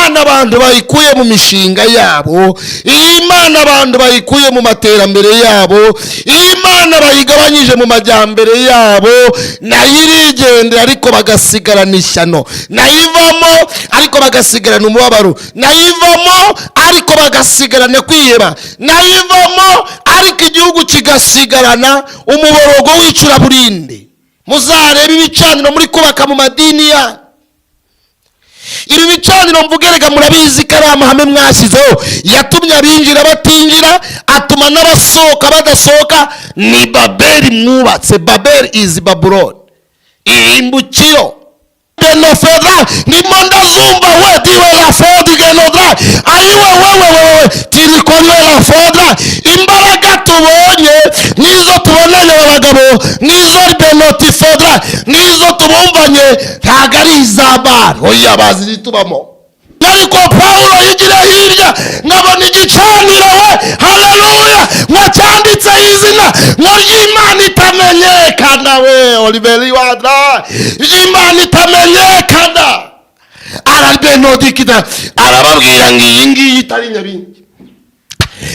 Imana abantu bayikuye mu mishinga yabo, Imana abantu bayikuye mu materambere yabo, Imana bayigabanyije mu majyambere yabo, nayo irigendera ariko bagasigarana ishyano, nayivamo ariko bagasigarana umubabaro, nayivamo ariko bagasigarana kwiheba, nayivamo ariko igihugu kigasigarana umuborogo w'icuraburindi. Muzarebe ibicaniro muri kubaka mu madini ya ibi bicaniro mvugerega murabizi ko ari amahame mwashyizeho yatumye abinjira batinjira, atuma n'abasohoka badasohoka. Ni Babeli mwubatse. Babeli is Babylon, irimbukiro. Benofedra ndimo ndazumva we diwe la fodi genodra ayiwe wewe tirikonwe la fodra. Imbaraga tubonye nizo tubonanye abagabo, nizo benotifodra nizo tubumvanye, ntago ari iz'abana. Oya bazi tubamo. Ariko Paulo yigira hirya ngabona igicaniro we, haleluya, mwacyanditse izina ngo ry'Imana itamenyekana we Oliveri wadra, Imana itamenyekana. Arabenodikida arababwira ngo iyi ngiyi itari Nyabingi,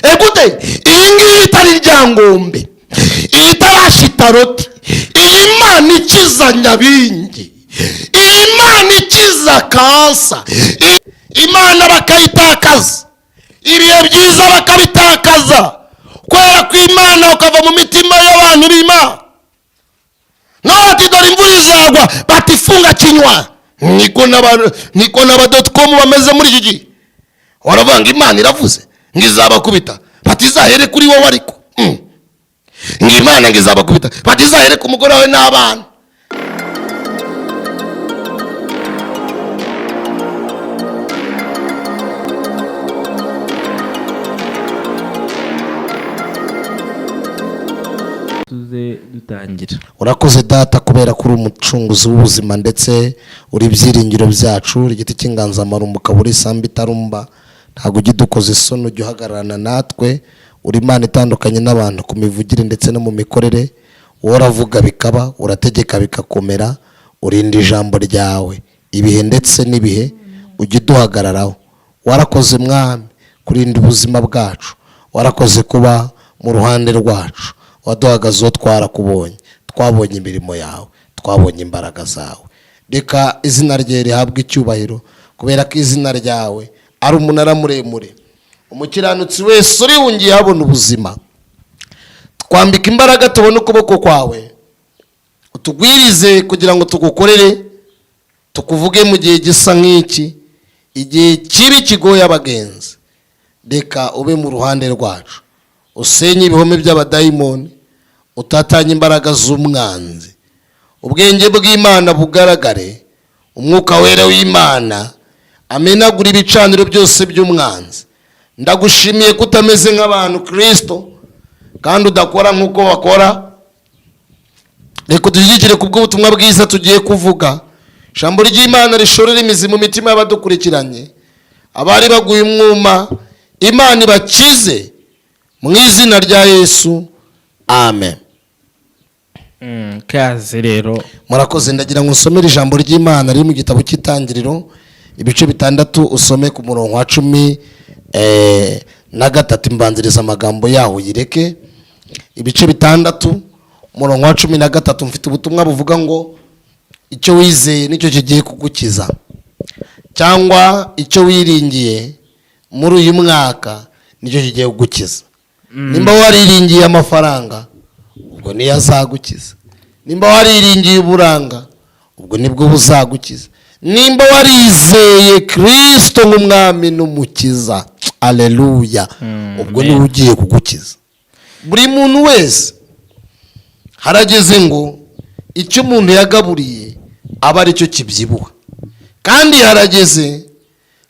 egute iyi ngiyi itari Ryangombe, iyi itarashitaroti, iyi Imana ikiza Nyabingi, iyi Imana ikiza Kansa, Imana bakayitakaza, ibihe byiza bakabitakaza, kwera kw'Imana ukava mu mitima y'abantu b'Imana. Noti dore imvura izagwa batifunga kinywa. Niko n'aba.com bameze muri iki gihe, waravuga ngo Imana iravuze ngo izabakubita, bati izahere kuri wowe ariko ngo Imana ngo izabakubita, bati izahere ku mugore wawe n'abana. Dutangira. Urakoze data kubera kuri umucunguzi w'ubuzima ndetse uri byiringiro byacu, igiti cy'inganzamarumbu kaburi sambi tarumba, ntago ugidukoze isoni, ujya uhagararana natwe. Uri Imana itandukanye n'abantu ku mivugire ndetse no mu mikorere, uravuga bikaba, urategeka bikakomera, urinda ijambo ryawe ibihe ndetse n'ibihe, ujya uduhagararaho. Warakoze Mwami kurinda ubuzima bwacu, warakoze kuba mu ruhande rwacu, waduhagazeho twarakubonye, twabonye imirimo yawe, twabonye imbaraga zawe. Reka izina rye rihabwe icyubahiro kubera ko izina ryawe ari umunara muremure, umukiranutsi wese urihungiye habona ubuzima. Twambika imbaraga tubone ukuboko kwawe, utugwirize kugira ngo tugukorere, tukuvuge mu gihe gisa nk'iki, igihe kibi kigoye abagenzi. Reka ube mu ruhande rwacu, usenye ibihome by'abadayimoni, utatanye imbaraga z'umwanzi, ubwenge bw'Imana bugaragare, umwuka wera w'Imana amenagura ibicaniro byose by'umwanzi. Ndagushimiye ko utameze nk'abantu Kristo kandi udakora nk'uko bakora. Reka udushyigikire ku bw'ubutumwa bwiza tugiye kuvuga, ijambo ry'Imana rishorera imizi mu mitima y'abadukurikiranye, abari baguye umwuma Imana ibakize mu izina rya Yesu, amen. Kaze rero Murakoze. Ndagira ngo usomere ijambo ry'Imana riri mu gitabo cy'Itangiriro ibice 6, usome ku murongo wa 13 imbanziriza amagambo yaho yireke. Ibice 6 umurongo wa 13 mfite ubutumwa buvuga ngo icyo wizeye nicyo kigiye kugukiza, cyangwa icyo wiringiye muri uyu mwaka nicyo kigiye kugukiza. Nimba wariringiye amafaranga, ubwo niyo azagukiza. Nimba wariringiye uburanga, ubwo nibwo buzagukiza. Nimba warizeye Kristo nk'umwami n'umukiza, aleluya, ubwo niwe ugiye kugukiza. Buri muntu wese harageze ngo icyo umuntu yagaburiye aba ari cyo kibyibuha, kandi harageze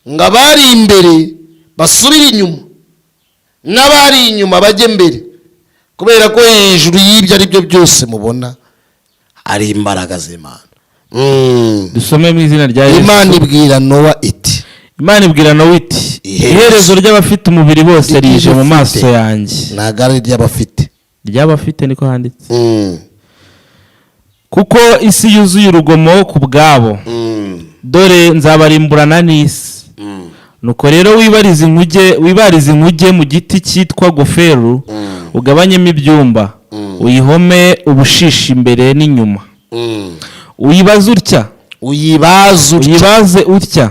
ngo abari imbere basubire inyuma, n'abari inyuma bajye mbere, kubera ko hejuru y'ibyo ari byo byose mubona ari imbaraga z'Imana. Dusome mu izina rya Yesu. Imana ibwira Nowa iti, Imana ibwira Nowa iti, iherezo ry'abafite umubiri bose rije mu maso yanjye. Ntago ari ry'abafite niko handitse. Kuko isi yuzuye urugomo ku bwabo, dore nzabarimburana n'isi nuko rero wibarize inkuge mu giti cyitwa goferu, ugabanyemo ibyumba, uyihome ubushishi imbere n'inyuma. Uyibaze utya,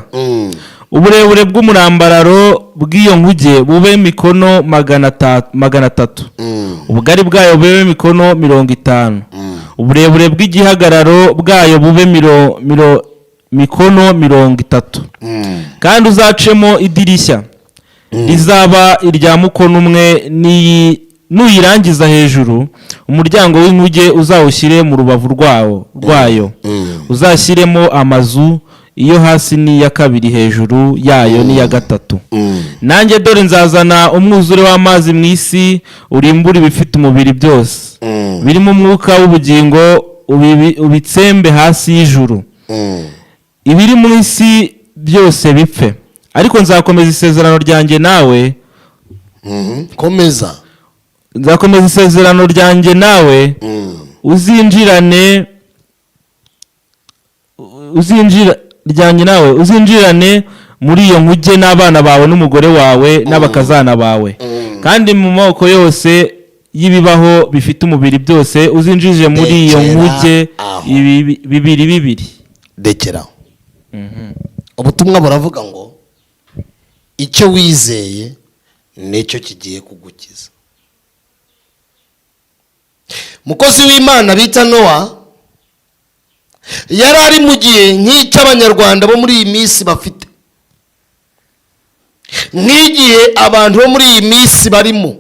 uburebure bw'umurambararo bw'iyo nkuge bube mikono 300, ubugari bwayo bube mikono 50, uburebure bw'igihagararo bwayo bube mikono 30. Kandi uzacemo idirishya rizaba irya mukono umwe, nuyirangiza hejuru umuryango w'inkuge uzawushyire mu rubavu rwayo, uzashyiremo amazu, iyo hasi n'iya kabiri hejuru yayo n'iya gatatu. Nanjye dore nzazana umwuzure w'amazi mu isi, urimbura ibifite umubiri byose birimo umwuka w'ubugingo, ubitsembe hasi y'ijuru. Ibiri mu isi byose bipfe, ariko nzakomeza isezerano ryanjye nawe. Nzakomeza isezerano ryanjye nawe, uzinjirane muri iyo nkuge n'abana bawe n'umugore wawe n'abakazana bawe, kandi mu moko yose y'ibibaho bifite umubiri byose uzinjije muri iyo nkuge bibiri. Dekera. Ubutumwa buravuga ngo icyo wizeye nicyo kigiye kugukiza. Mukozi w'Imana bita Nowa yari ari mu gihe nk'icyo abanyarwanda bo muri iyi minsi bafite, nk'igihe abantu bo muri iyi minsi barimo.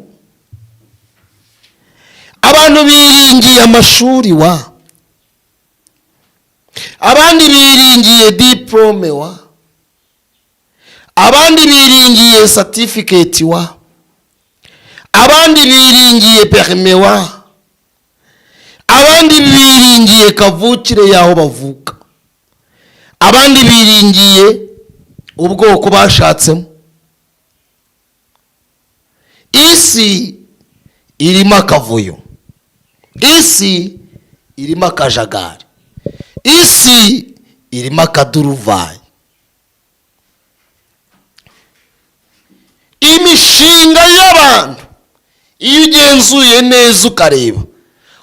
Abantu biringiye amashuri abandi biringiye diplome abandi biringiye certificate abandi biringiye permis abandi biringiye kavukire yaho bavuka, abandi biringiye ubwoko bashatsemo. Isi irimo akavuyo, isi irimo akajagari, isi irimo akaduruvayi. Imishinga y'abantu iyo ugenzuye neza ukareba,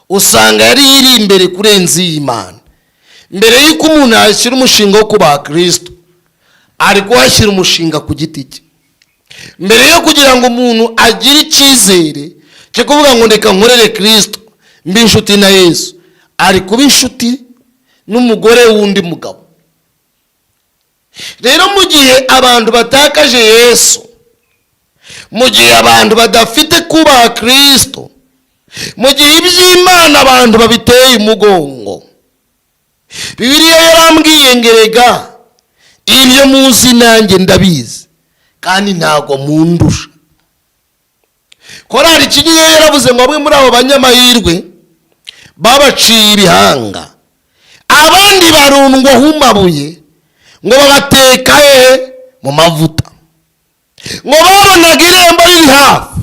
usanga yari iri imbere kurenza iy'Imana. Mbere y'uko umuntu yashyira umushinga wo kubaha Kristo, ari kuhashyira umushinga ku giti cye. Mbere yo kugira ngo umuntu agire icyizere cyo kuvuga ngo reka nkorere Kristo mbe inshuti na Yesu, ari kuba inshuti n'umugore w'undi mugabo. Rero mu gihe abantu batakaje Yesu, mu gihe abantu badafite kubaha Kristo, mu gihe iby'Imana abantu babiteye umugongo, Bibiliya yarambwiye ngerega ibyo muzi nanjye ndabizi kandi ntago mundusha. Korali Kinyinya yaravuze ngo bamwe muri abo banyamahirwe babaciye ibihanga, abandi barundwaho amabuye ngo babateka mu mavuta, ngo babonaga irembo riri hafi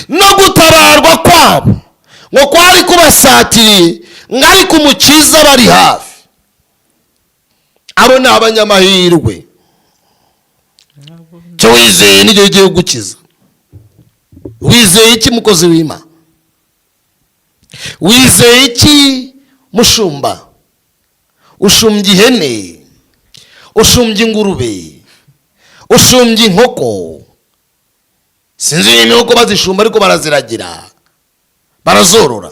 no gutabarwa kwabo ngo kwari kubasatiriye, ngo ariko umukiza bari hafi. Abo ni abanyamahirwe. Cyo wizeye nicyo kigiye gukiza. Wizeye iki mukozi w'Imana? Wizeye iki mushumba? Ushumbye ihene, ushumbye ingurube, ushumbye inkoko. Sinzi inkoko bazishumba ariko baraziragira, barazorora.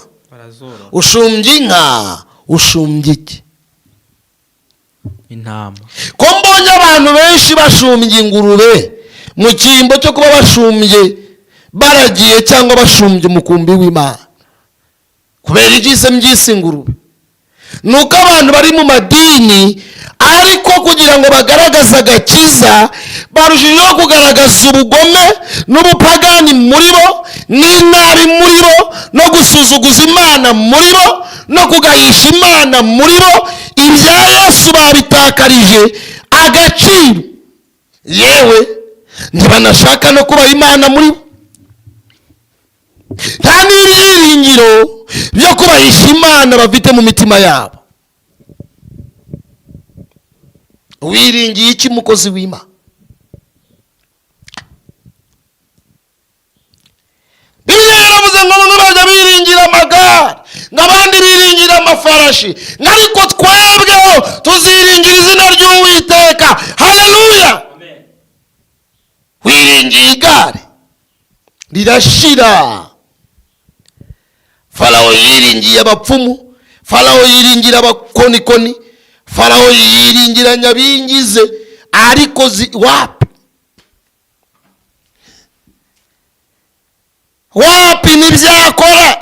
Ushumbye inka, ushumbye iki? Intama. Ko mbonye abantu benshi bashumbye ingurube mu cyimbo cyo kuba bashumbye baragiye cyangwa bashumbye umukumbi w'Imana. Kubera igise mbyise ingurube, nuko abantu bari mu madini ariko kugira ngo bagaragaze agakiza barushijeho kugaragaza ubugome n'ubupagani muri bo, n'inabi muri bo, no gusuzuguza Imana muri bo, no kugahisha Imana muri bo. Ibya Yesu babitakarije agaciro, yewe ntibanashaka no kubaha Imana muri bo. Nta n'ibyiringiro byo kubahisha Imana bafite mu mitima yabo. Wiringiye iki mukozi w'Imana? amagare, n'abandi biringira amafarashi, ariko twebweho tuziringira izina ry'Uwiteka. Haleluya. Wiringiye igare rirashira. Farawo yiringiye abapfumu, Farawo yiringira abakonikoni, Farawo yiringira nyabingize, ariko wapi ntibyakora.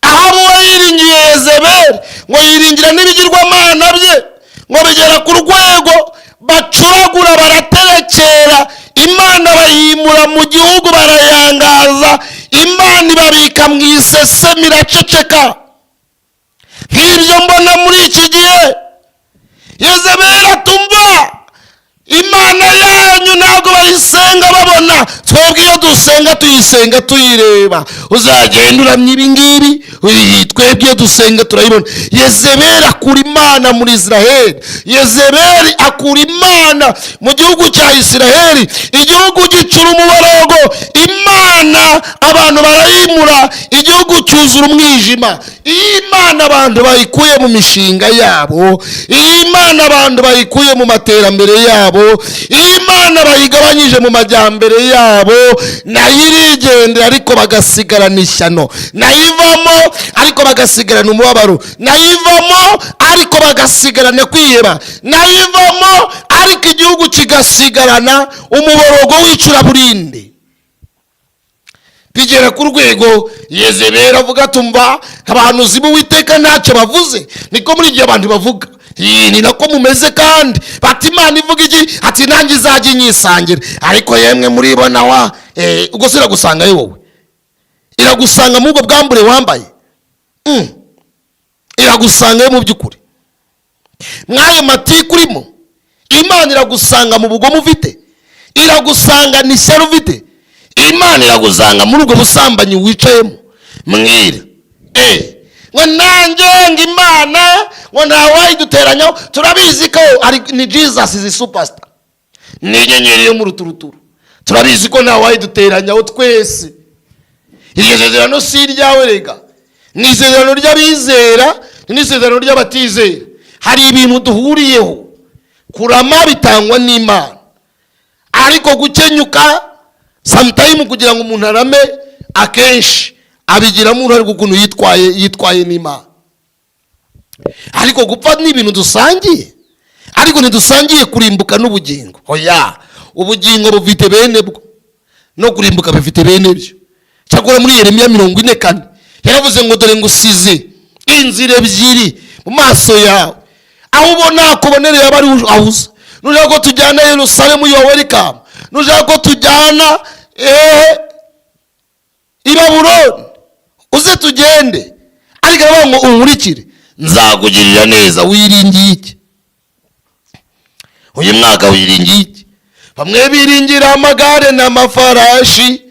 Ahabu we yiringiye Yezebeli, ngo yiringira n'ibigirwamana bye, ngo bigera ku rwego bacuragura, baraterekera Imana, bayimura mu gihugu, barayangaza Imana, ibabika mu isesemi, iraceceka. Nk'ibyo mbona muri iki gihe. Yezebeli atumva Imana yanyu ntabwo bayisenga babona, twebwe iyo dusenga tuyisenga tuyireba. Uzagenda uramya ibi ngibi, twebwe iyo dusenga turayibona. Yezebeli akura Imana muri Israheli, Yezebeli akura Imana mu gihugu cya Israheli, igihugu gicura umuborogo, Imana abantu barayimura, igihugu cyuzura umwijima. Iyi Imana abantu bayikuye mu mishinga yabo, iyi Imana abantu bayikuye mu materambere yabo, iyi Imana bayigabanyije mu majyambere yabo, nayo irigendera ariko bagasigarana ishyano, nayo ivamo ariko bagasigarana umubabaro, nayo ivamo ariko bagasigarana kwiheba, nayo ivamo ariko igihugu kigasigarana umuborogo w'icuraburindi. Bigera ku rwego Yezebeli avuga tumva abahanuzi b'Uwiteka ntacyo bavuze. Niko muri gihe abantu bavuga, ni nako mumeze kandi bati Imana ivuga iki, ati nanjye izajya inyisangira. Ariko yemwe muribona wa ubwo se iragusanga wowe, iragusanga mu bwo bwambure wambaye, iragusanga mu by'ukuri mwayo matiku urimo. Imana iragusanga mu bugome ufite, iragusanga ni ishyari ufite. Imana iragusanga muri ubwo busambanyi wicayemo. Mwira ngo nanjye ngo Imana ngo ntawayiduteranyaho, turabizi ko ni Jesus is superstar, ni inyenyeri yo mu ruturuturu, turabizi ko ntawayiduteranyaho twese. Iryo sezerano si iryawe rega, ni isezerano ry'abizera n'isezerano ry'abatizera. Hari ibintu duhuriyeho, kurama bitangwa n'Imana, ariko gukenyuka sometime kugira ngo umuntu arame akenshi abigiramo uruhare ukuntu yitwaye n'Imana. Ariko gupfa ni ibintu dusangiye, ariko ntidusangiye kurimbuka n'ubugingo. Oya, ubugingo bufite bene bwo no kurimbuka bifite bene byo. Cyakora muri Yeremiya 40:4 yaravuze ngo dore ngusize inzira ebyiri mu maso yawe, aho ubona kubonereye abari ahuza. Nushaka ko tujyana Yerusalemu, you are welcome. Nushaka ko tujyana i Babuloni, uze tugende. Ariko aravuga ngo unkurikire, nzakugirira neza. Wiringiye iki uyu mwaka? Wiringiye iki? Bamwe biringira amagare n'amafarashi,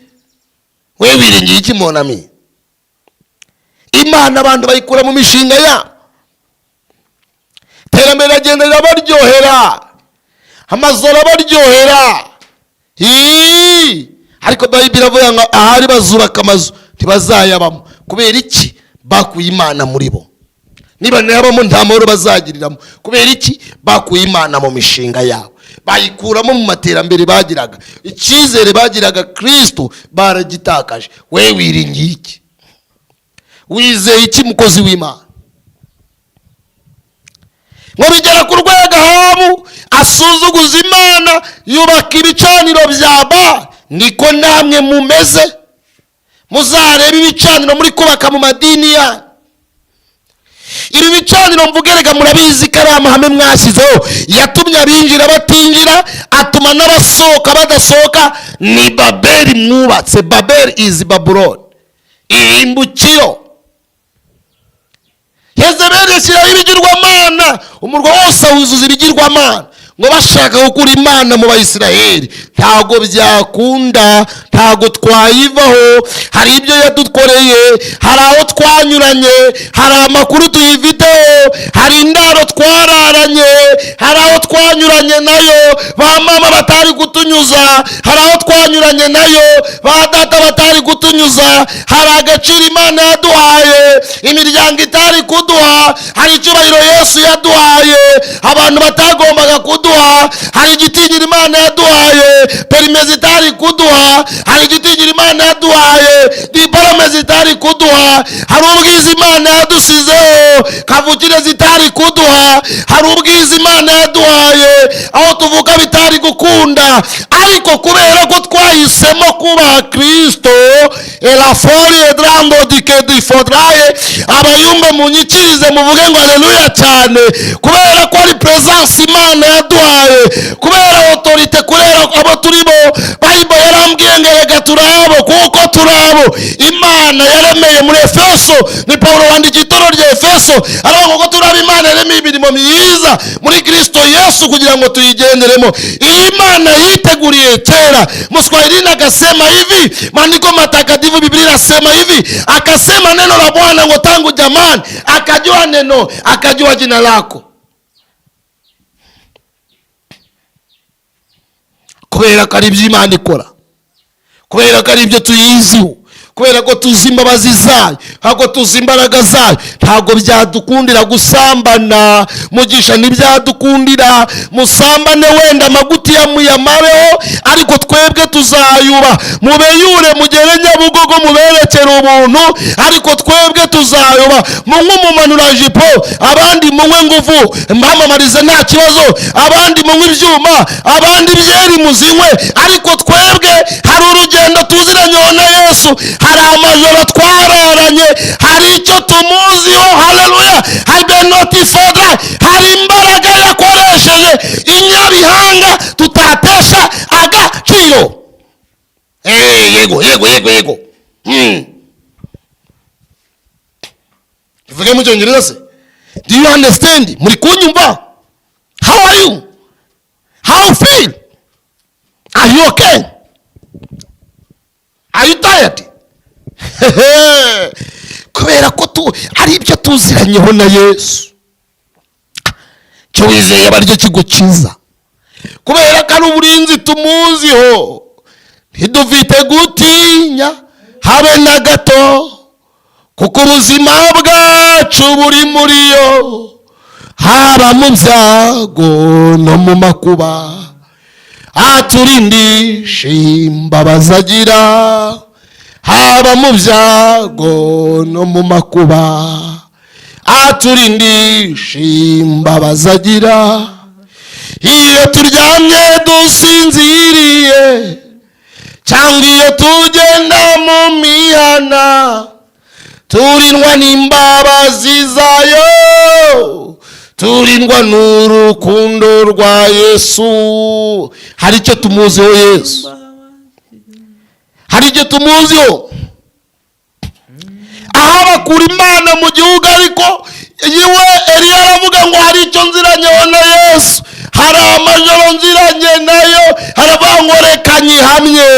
we wiringiye iki monami? Imana abantu bayikura mu mishinga yabo, terambere agenda rirabaryohera, amazoro abaryohera. Ariko Bayibiri avuga ngo ahari bazubaka amazu ntibazayabamo. Kubera iki? Bakuye Imana muri bo. Niba nabamo nta mahoro bazagiriramo. Kubera iki? Bakuye Imana mu mishinga yabo, bayikuramo mu materambere bagiraga, icyizere bagiraga Kristo baragitakaje. We wiringiye iki? Wizeye iki mukozi w'Imana? Ngo bigera ku rwego Ahabu asuzuguza Imana, yubaka ibicaniro bya Bali. Niko namwe mumeze, muzareba ibicaniro muri kubaka mu madini yanyu. Ibi bicaniro mvugerega murabizi ko ari amahame mwashyizeho, yatumye abinjira batinjira, atuma n'abasohoka badasohoka. Ni Babeli mwubatse. Babeli is Babylon, irimbukiro. Yezebeli yashyiraho ibigirwamana, umurwa wose wuzuza ibigirwamana, ngo bashaka gukura Imana mu Bayisiraheli. Ntago byakunda, ntago twayivaho. Hari ibyo yadukoreye, hari aho twanyuranye, hari amakuru tuyifiteho, hari indaro twararanye, hari aho twanyuranye nayo ba mama batari kutunyuza, hari aho twanyuranye nayo ba data batari kutunyuza, hari agaciro Imana yaduhaye imiryango itari kuduha, hari icyubahiro Yesu yaduhaye abantu batagombaga kuduha, hari igitinyiro Imana yaduhaye perime zitari kuduha, hari igitinyiro Imana yaduhaye diplome zitari kuduha, hari ubwiza Imana yadusizeho kavukire zitari kuduha, hari ubwiza Imana yaduhaye aho tuvuka bitari gukunda, ariko kubera ko twahisemo kuba Kristo la folie drambo di fodraye abayumbe munyikirize muvuge ngo haleluya cyane, kubera ko ari presence Imana yaduhaye, kubera autorite, kubera abo turimo. Bible yarambwiye ngo rega turabo kuko turabo Imana yaremeye muri Efeso, ni Paulo wandikiye itoro rya Efeso aravuga ngo turaba Imana yaremeye imirimo myiza muri Kristo Yesu kugira ngo tuyigenderemo. Imana yiteguriye kera. Mswahilini akasema hivi, maandiko matakatifu Biblia inasema hivi, akasema neno la Bwana ngo tangu jamani, akajua neno, akajua jina lako. Kubera ko ari ibyo Imana ikora, kubera ko ari ibyo tuyiziho, kubera ko tuzi imbabazi zayo, ntabwo tuzi imbaraga zayo, ntabwo byadukundira gusambana. Mugisha ntibyadukundira musambane, wenda amaguti yamareho, ariko twebwe tuzayuba. Mubeyure mugere Nyabugogo muberekere ubuntu, ariko twebwe tuzayuba. Munywe umumanura jipo, abandi munywe nguvu mbamamarize nta kibazo, abandi munywe ibyuma, abandi byeri muzinywe, ariko twebwe hari urugendo tuziranye na Yesu, hari amajoro twararanye, hari icyo tumuziho. Haleluya. Hari benotifodra, hari imbaraga yakoresheje inyabihanga tutatesha agaciro. Yego ivuge mu Cyongereza se. Do you understand? Muri kunyumva? How are you? How you feel? Are you okay? Are you tired? Kubera ko ari ibyo tuziranyeho na Yesu, cyo wizeye aba aricyo kigukiza. Kubera ko ari uburinzi tumuziho, ntidufite gutinya habe na gato, kuko ubuzima bwacu buri muri yo, haba mu byago no mu makuba, aturindisha imbabazi agira, haba mu byago no mu makuba, aturindisha imbabazi agira. Iyo turyamye dusinziriye, cyangwa iyo tugenda mu mihana, turindwa n'imbabazi zayo, turindwa n'urukundo rwa Yesu. Hari icyo tumuziho Yesu, hari icyo tumuziho. Aho bakura Imana mu gihugu, ariko yiwe Eliya aravuga ngo hari icyo nziranyeho na Yesu, hari amajoro nziranye nayo, haravuga ngo reka nyihamye.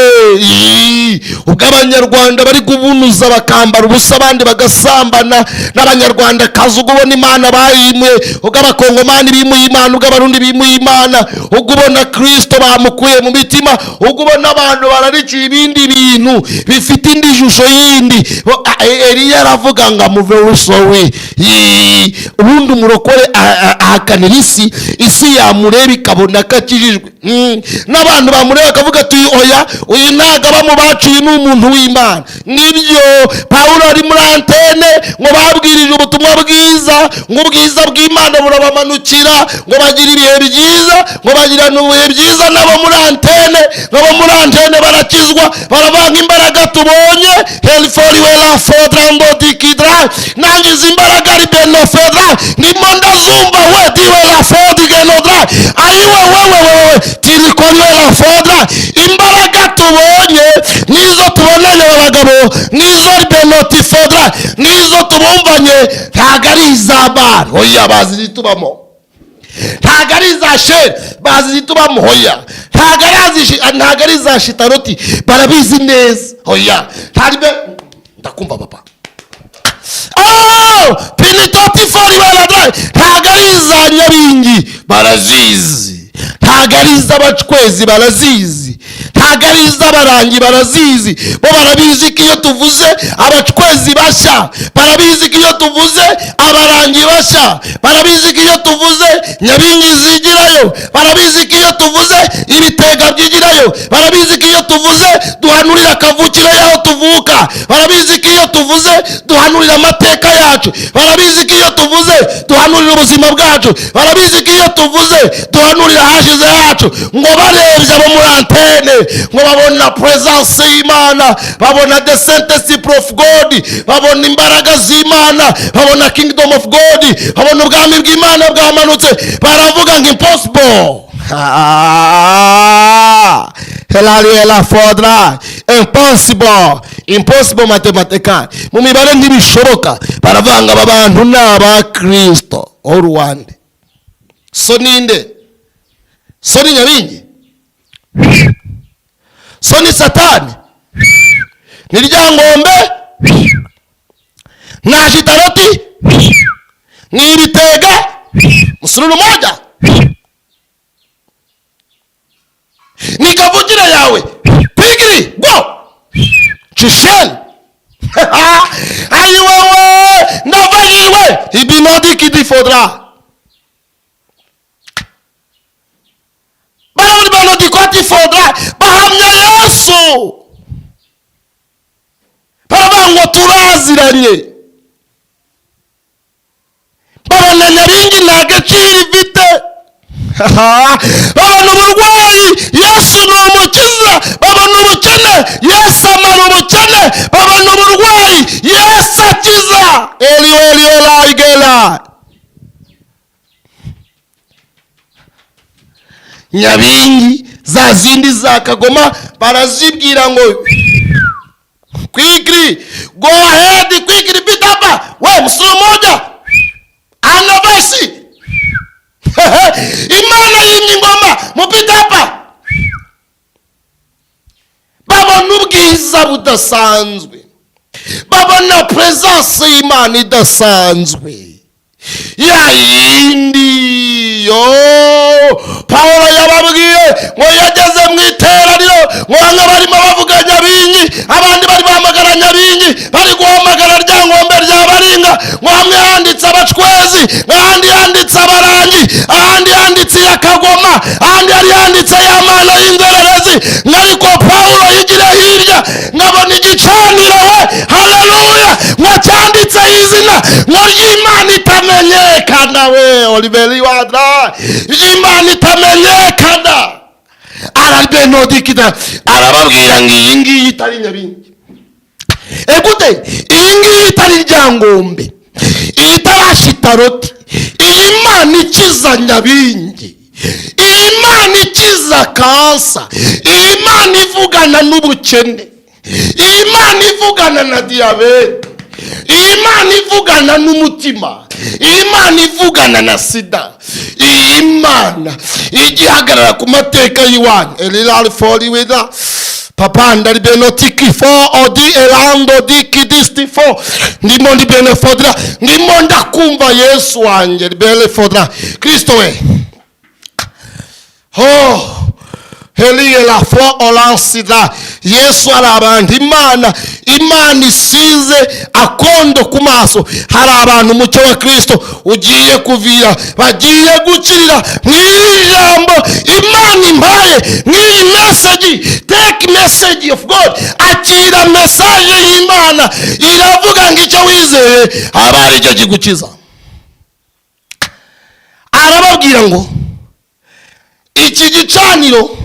Ubwo Abanyarwanda bari kubunuza bakambara ubusa, abandi bagasambana, n'Abanyarwandakazi ubwo ubona Imana bayimwe, ubwo Abakongomani bimuye Imana, ubwo Abarundi bimuye Imana, ubwo ubona Kristo bamukuye mu mitima, ubwo ubona abantu bararikiye ibindi bintu bifite indi shusho yindi. Eliya aravuga ngo amuve usowe. Ubundi umurokore ahakanira isi yamureba ikabona ko akijijwe, n'abantu bamureba bakavuga ati oya, uyu ntago aba mu bacu, uyu ni umuntu w'Imana. Nibyo Pawulo ari muri antene ngo babwirije ubutumwa bwiza, ngo ubwiza bw'Imana burabamanukira, ngo bagire ibihe byiza, ngo bagirane ibihe byiza. Nabo muri antene barakizwa, baravanga imbaraga tubonye helfori wela fodra mbodikidra, nangiza imbaraga ari benofedra, ndimo ndazumva we diwe la fodigenodra, ayiwe wewe tirikori wela fodra. Imbaraga tubonye nizo tubonanye abagabo, nizo ari benotifodra, nizo tubumvanye, ntago ari iz'abana. Oya, bazi zitubamo. Ntago ari iza shere, bazi zitubamo. Oya, ntago ari za shitaroti, barabizi neza. Oya ntaribe ndakumva papa. Pinitoti fori baradai, ntago ari za Nyabingi, barazizi. Ntago ari iz'abacwezi, barazizi. Ntago ari iz'abarangi, barazizi. Bo barabizi ko iyo tuvuze abacwezi bashya, barabizi ko iyo tuvuze abarangi bashya, barabizi ko iyo tuvuze Nyabingi zigirayo, barabizi ko iyo tuvuze ibitega byigirayo, barabizi ko iyo tuvuze duhanurira kavukire yaho tuvuka, barabizi ko iyo tuvuze duhanurira amateka yacu, barabizi ko iyo tuvuze duhanurira ubuzima bwacu, barabizi ko iyo tuvuze duhanurira hashize yacu. Ngo barebye abo muri antene, ngo babona presence y'Imana, babona the sanctity of God, babona imbaraga z'Imana, babona kingdom of God, babona ubwami bw'Imana bwamanutse, baravuga ngo impossible. Helali fodra impossible mathematical, mu mibare ntibishoboka. Baravanga aba bantu ni aba Kristo. Rwanda so ninde? So ni Nyabingi? So ni Satani? Ni Ryangombe? Na shitaroti? Ni ibitega? Musururu moja? Ni kavukire yawe? Pigiri go Chishel. Ayi wewe ndavayirwe ibinodi kidifodra. Baraburi banodi kwatifodra bahamya Yesu, baravuga turaziranye. Babona Nyabingi nta gaciro ifite. Babona uburwayi, Yesu ni umukiza. Babona ubukene, Yesu amara ubukene. Babona uburwayi, Yesu akiza. Eli igela. Nyabingi za zindi za Kagoma barazibwira ngo quickly go ahead, quickly beat up. We msuru moja anavasi Imana yimye ngoma mupita hapa. Babona ubwiza budasanzwe, babona presence y'Imana idasanzwe. Ya yindi Paulo yababwiye ngo yageze mu iteraniro, ngo bamwe barimo bavuga Nyabingi, abandi bari bahamagara Nyabingi, bari guhamagara Ryangombe rya Baringa, ngo hamwe handitse abacwezi, ahandi handitse abarangi, ahandi handitse ya Kagoma, ahandi yari handitse ya mana y'inzererezi. Ariko Paulo yigira hirya ngabona igicaniro, we haleluya, ngo cyanditse izina ngo ry'Imana itamenyekana. We olibeli wadra y'Imana itamenyekana. Arabenodikida arababwira ngo iyi ngiyi itari Nyabingi. Egute iyi ngiyi itari Ryangombe, iyi tarashitaroti, iyi Imana ikiza Nyabingi, iyi Imana ikiza kansa, iyi Imana ivugana n'ubukene, iyi Imana ivugana na diyabete, iyi Imana ivugana n'umutima, iyi Imana ivugana na sida, iyi Imana igihagarara ku mateka y'iwanyu. Elilal foli weda papa ndari benotiki fo odi elando dikidisti fo ndimo ndi benefodra, ndimo ndakumva Yesu wanjye bele fodra Kristo we. Heliye la fo olansida Yesu arabandi Imana isize akondo ku maso. Hari abantu umucyo wa Kristo ugiye kuvira, bagiye gukirira mw'iri jambo Imana impaye, mw'iyi message. Take message of God. Akira message y'Imana iravuga ngo icyo wizeye aba ari cyo kigukiza. Arababwira ngo iki gicaniro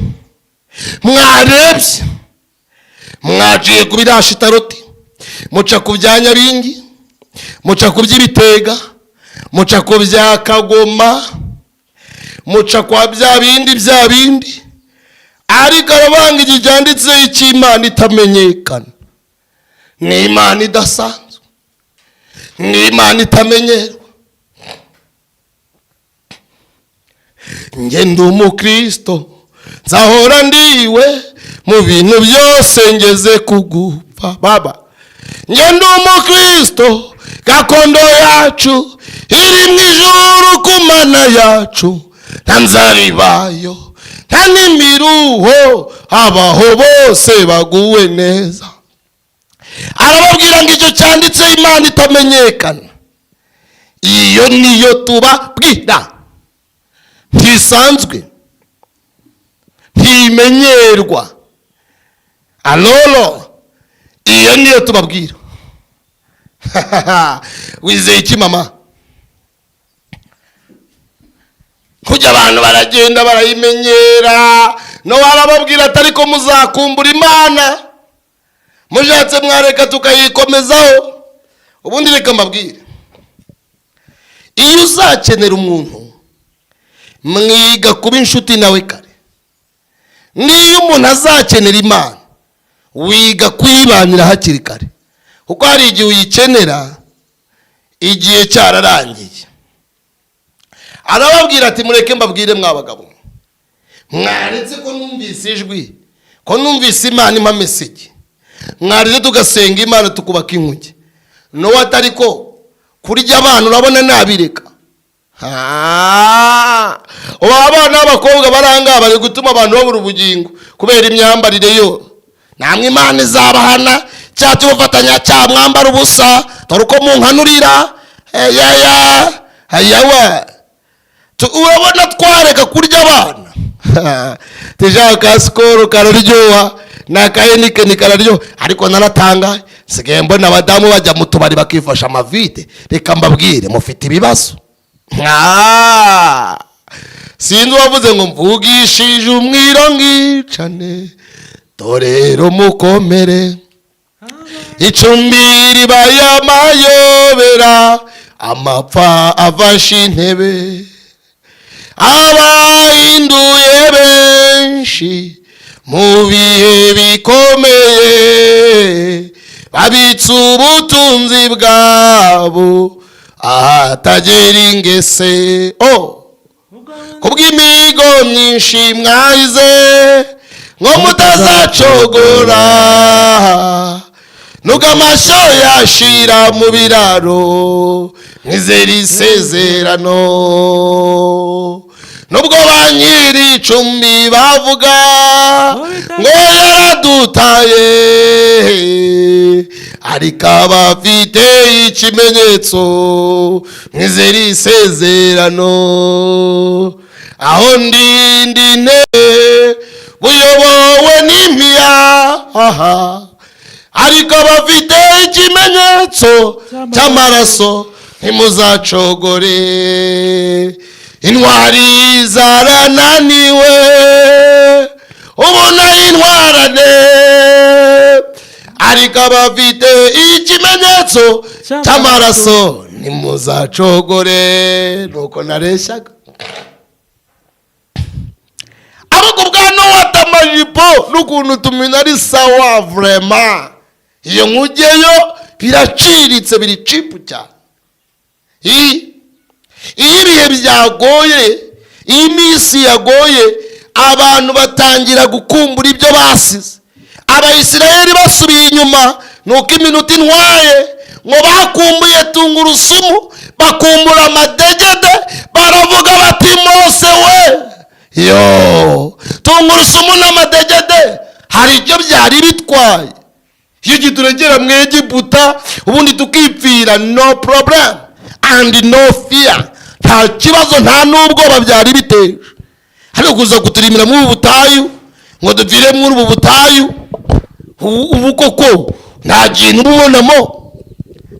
mwarebye, mwaciye ku birashitaroti, muca ku bya Nyabingi, muca ku by'ibitega, muca ku bya Kagoma, muca kwa bya bindi, ariko arabanga iki cyanditseho icy'Imana itamenyekana. Ni Imana idasanzwe, ni Imana itamenyerwa. Nge ndi umukristo nzahora ndiwe mu bintu byose ngeze kugupfa. Baba, njye ndi umukristo, gakondo yacu iri mu ijuru ku mana yacu, nta nzaribayo nta n'imiruho, abaho bose baguwe neza. Arababwira ngo icyo cyanditse Imana itamenyekana, iyo niyo tubabwira, ntisanzwe, ntimenyerwa. Alolo, iyo niyo tubabwira. Wizeye iki mama? Kujya abantu baragenda barayimenyera, no warababwira atari ko muzakumbura Imana, mushatse mwareka tukayikomezaho. Ubundi reka mbabwire, iyo uzakenera umuntu mwiga kuba inshuti nawe kare. Niyo umuntu azakenera Imana wiga kwibanira hakiri kare, kuko hari igihe uyikenera igihe cyararangiye. Arababwira ati mureke mbabwire mwabagabo, mwaretse ko numvise ijwi, ko numvise Imana impa message, mwaretse tugasenga Imana tukubaka inkuge. No watari ko kurya abantu urabona nabireka. Ubu abana b'abakobwa baranga bari gutuma abantu babura ubugingo kubera imyambarire yo. Namwe Imana izabahana cyati ufatanya cya mwambara ubusa, dore uko munkanurira. Ayawa urabona twareka kurya abana. Teja ka skoro kararyoha, nakayenike nikararyoha, ariko naratanga sigaye mbona abadamu bajya mu tubari bakifasha amavide. Reka mbabwire, mufite ibibazo. Sinzi wavuze ngo mvugishije umwiro ngicane, torero mukomere, icumbi ribaye amayobera, amapfa avashe intebe, abahinduye benshi mu bihe bikomeye, babitse ubutunzi bwabo ahatagera ingese. Kubw'imigo myinshi mwahize ngo mutazacogora, nuko amasho yashira mu biraro, mwizera isezerano. Nubwo ba nyiri icumbi bavuga ngo yaradutaye, ariko abafite ikimenyetso, mwizera isezerano. Aho ndindine buyobowe n'imiyaha, ariko abafite ikimenyetso cy'amaraso ntimuzacogore. Intwari zarananiwe, ubona intwarane, ariko abafite ikimenyetso cy'amaraso ntimuzacogore. Nuko nareshyaga ahubwo bwa Nowa amajipo n'ukuntu tumenya ari sawa vraiment. Iyo nkugeyo biraciritse, biri cipu cyane. Iyo ibihe byagoye, iyi minsi yagoye, abantu batangira gukumbura ibyo basize. Abayisiraheli basubiye inyuma, nuko iminota intwaye, ngo bakumbuye tungurusumu, bakumbura amadegede, baravuga bati Mose we, yo tungurusumu n'amadegede hari icyo byari bitwaye. Iyo giturengera mu Egiputa ubundi tukipfira, no problem and no fear, nta kibazo nta n'ubwoba byari biteje. Ariko kuza kuturimira mu butayu ngo dupfire muri ubu butayu, ubu koko nta kintu ubonamo.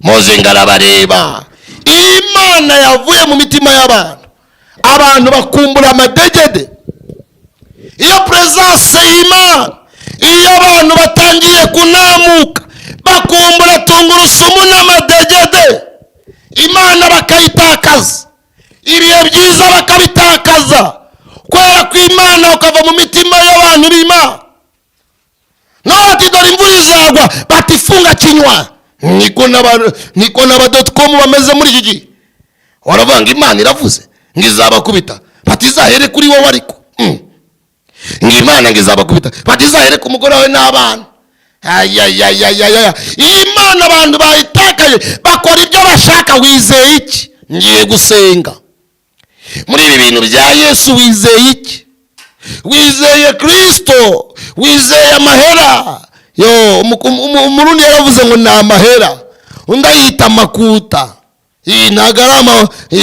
Mose ngarabareba, Imana yavuye mu mitima y'abantu, abantu bakumbura amadegede. Iyo presence y'Imana, iyo abantu batangiye kunamuka bakumbura tungurusumu n'amadegede, Imana bakayitakaza, ibihe byiza bakabitakaza, kubera ko Imana ukava mu mitima y'abantu b'Imana. Noti dore imvura izagwa, batifunga kinywa. Niko n'aba.com bameze muri iki gihe, waravuga ngo Imana iravuze ngo izabakubita, bati izahere kuri wowe. Ariko ngo Imana ngo izabakubita, bati izahereka umugore wawe n'abana. Iyi Imana abantu bayitakaye, bakora ibyo bashaka. Wizeye iki? Ngiye gusenga. Muri ibi bintu bya Yesu wizeye iki? Wizeye Kristo? Wizeye amahera? Umurundi yaravuze ngo ni amahera, undi ayita amakuta.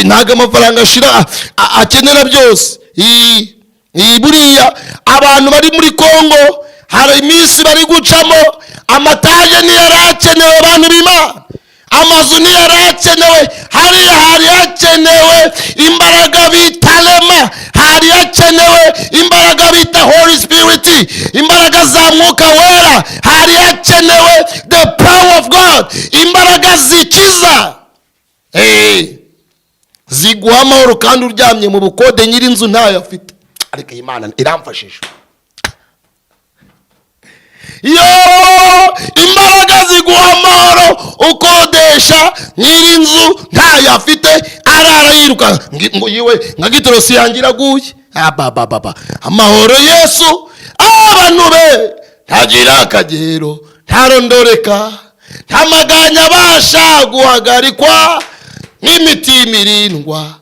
Ntago amafaranga ashira akenera byose. Buriya abantu bari muri Kongo hari iminsi bari gucamo, amataje niyo yarakenewe abantu b'Imana, amazu niyo yarakenewe, hariya hari hakenewe imbaraga bita rema, hari hakenewe imbaraga bita Holy Spirit, imbaraga za Mwuka Wera, hari hakenewe the power of God, imbaraga zikiza. Ziguha amahoro kandi uryamye mu bukode, nyir'inzu ntayo afite, ariko Imana iramfashije. Imbaraga ziguha amahoro, ukodesha, nyir'inzu ntayo afite, arara yiruka ngo yiwe nka gitorosi yangira guye. Amahoro Yesu abantu be ntagira akagero, ntarondoreka, ntamaganya abasha guhagarikwa n'imitima irindwa.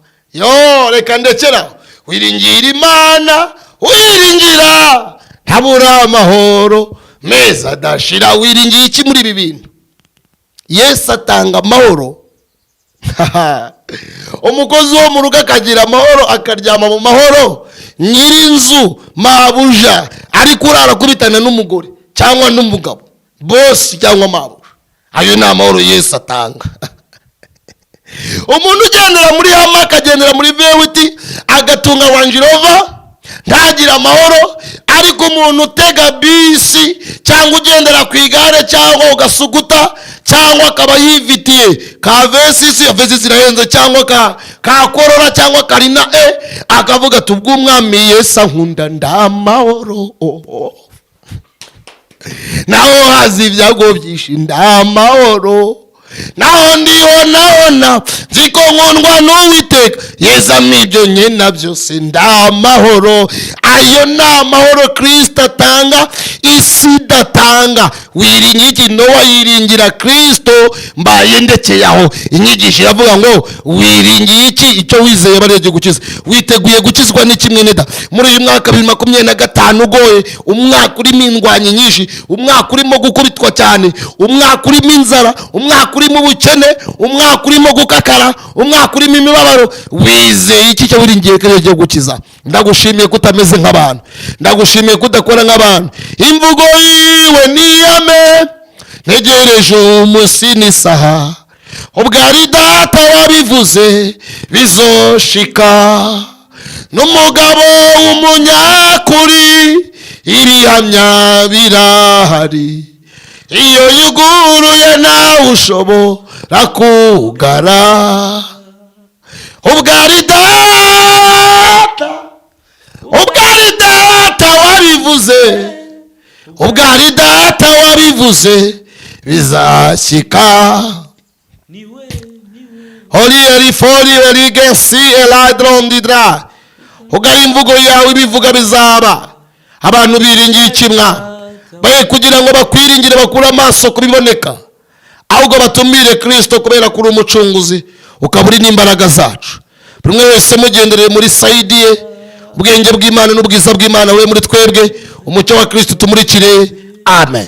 Reka ndekera. Wiringira Imana, wiringira ntabura amahoro meza adashira. Wiringiye iki muri ibi bintu? Yesu atanga amahoro. Umukozi wo mu rugo akagira amahoro, akaryama mu mahoro. Nyir'inzu mabuja ari kurara kubitana n'umugore cyangwa n'umugabo, bosi cyangwa mabuja, ayo ni amahoro Yesu atanga. Umuntu ugendera muri Hama, akagendera muri Vewiti, agatunga Range Rover, ntagira amahoro. Ariko umuntu utega bisi cyangwa ugendera ku igare cyangwa ugasuguta cyangwa akaba yifitiye ka vesisi irahenze cyangwa ka korora cyangwa karina akavuga ati ubw'umwami Yesu ankunda ndamahoro. Naho hazi ibyago byinshi ndamahoro, naho ndibona nziko nkundwa n'Uwiteka, Yesu amibyo nyena byose ndamahoro. Ayo ni amahoro Kristo atanga, isi idatanga. Wiringira iki? Nowa yiringira Kristo. Mbaye ndekeye aho. Inyigisho iravuga ngo wiringiye iki? Icyo wizeye bareje gukiza. Witeguye gukizwa n'iki mwene da? Muri uyu mwaka 2025 ugoye, umwaka urimo indwanyi nyinshi, umwaka urimo gukubitwa cyane, umwaka urimo inzara, umwaka urimo ubukene, umwaka urimo gukakara, umwaka urimo imibabaro. Wizeye iki? Cyo wiringiye bareje gukiza. Ndagushimiye kutameze nk'abantu, ndagushimiye kudakora nk'abantu. Imvugo yiwe niyame, ntegereje umunsi n'isaha, ubwari data wabivuze bizoshika. N'umugabo w'umunyakuri, ibihamya birahari. Iyo yuguruye nawe ushobora kugara. Ubwari data wabivuze, ubwari data wabivuze bizashyika. Holy foli eligesi eladrondidra. Ugari imvugo yawe ibivuga bizaba. Abantu biringiye ikimwa, baye kugira ngo bakwiringire, bakura amaso kubiboneka, ahubwo batumire Kristo kubera kuri umucunguzi, ukaburi n'imbaraga zacu. Buri wese mugendereye muri side ye, ubwenge bw'Imana n'ubwiza bw'Imana we muri twebwe, umucyo wa Kristo tumurikire. Amen.